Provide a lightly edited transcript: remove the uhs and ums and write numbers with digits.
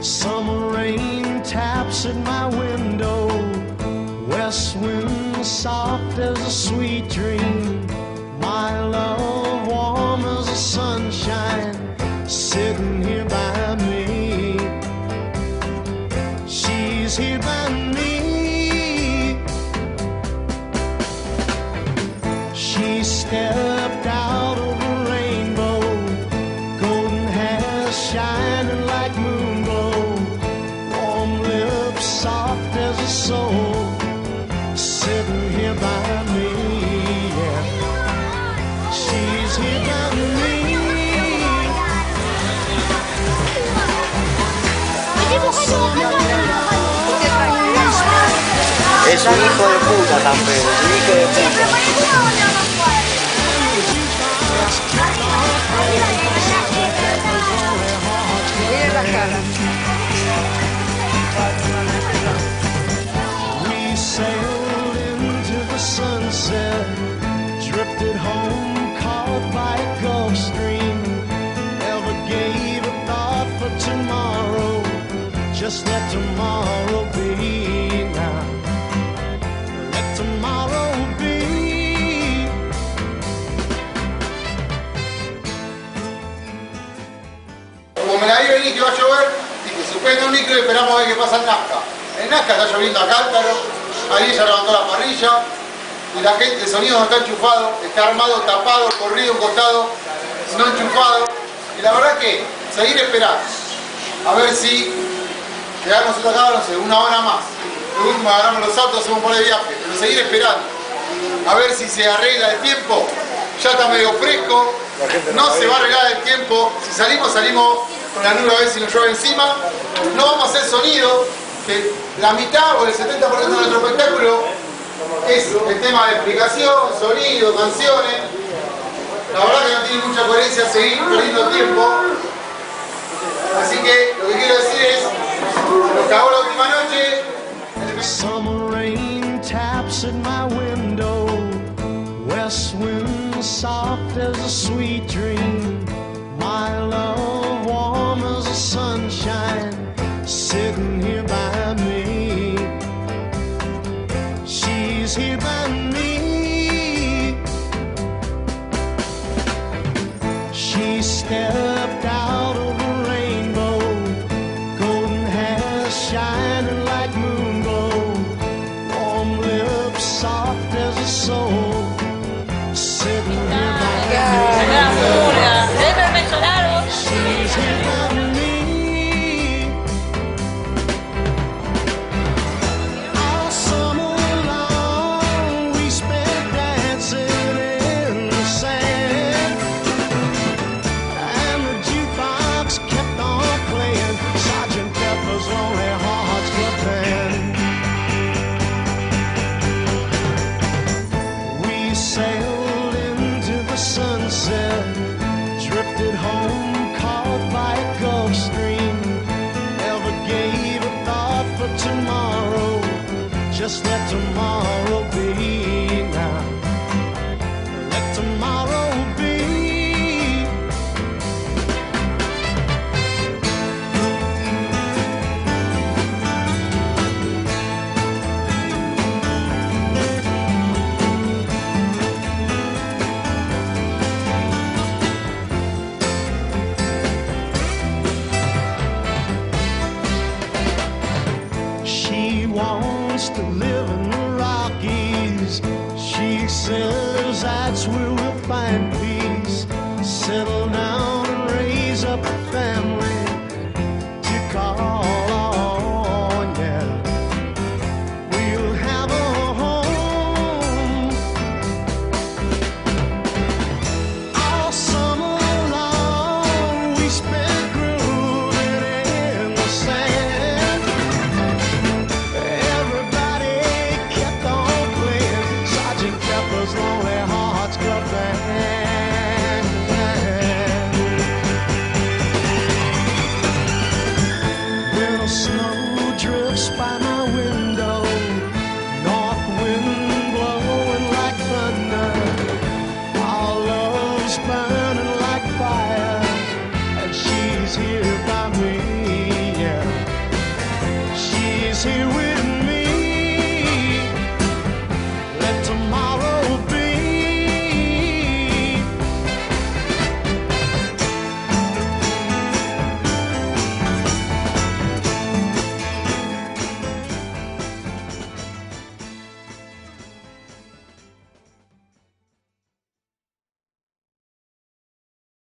Summer rain taps at my window, west wind soft as a sweet dream. My love warm as the sunshine, sitting here by me. She's here by me. She stepped out of the rainbow, golden hair shining like moon glow, warm lips soft as a soul, sitting here by me. Yeah. She's here by me. Es un hijo de puta también, es un hijo de puta. Miren las caras. We sailed into the sunset, drifted home caught by a Gulf Stream. Never gave a thought for tomorrow, just let tomorrow be now. Let tomorrow be. Como me la vi venir que iba a llover, dije, suspende un micro y esperamos a ver qué pasa en Nazca. En Nazca está lloviendo a cántaro, ahí ya levantó la parrilla, y la gente, el sonido no está enchufado, está armado, tapado, corrido, costado, no enchufado. Y la verdad que seguir esperando, a ver si quedarnos acá, no sé, una hora más. De último agarramos los autos, hacemos un par de viajes, pero seguir esperando, a ver si se arregla el tiempo. Ya está medio fresco, no se va a arreglar el tiempo. Si salimos, salimos con la nube a ver si nos llueve encima. No vamos a hacer sonido, que la mitad o el 70% de nuestro espectáculo es el tema de explicación, sonido, canciones. La verdad que no tiene mucha coherencia seguir perdiendo tiempo. Así que lo que quiero decir es, nos cagó la última noche. Summer rain taps at my window, west wind soft as a sweet dream. My love warm as the sunshine, sitting here by me. She's here by me. She stepped out of the rainbow, golden hair shining like moon glow, warm lips soft as a soul, sitting here by me. She's here by me. All summer long we spent dancing in the sand, and the jukebox kept on playing Sgt. Pepper's Lonely Hearts Club Band. We sailed into the sunset, drifted home caught by a Gulf Stream. Never gave a thought for tomorrow, just let tomorrow be now. Let tomorrow be. She wants to live in the Rockies. She says that's where we'll find peace. Settle down and raise up a family to call on, yeah. We'll have a home. All summer long we spent grooving in the sand. Everybody kept on playing Sgt. Pepper's Lonely Hearts Club Band. Well,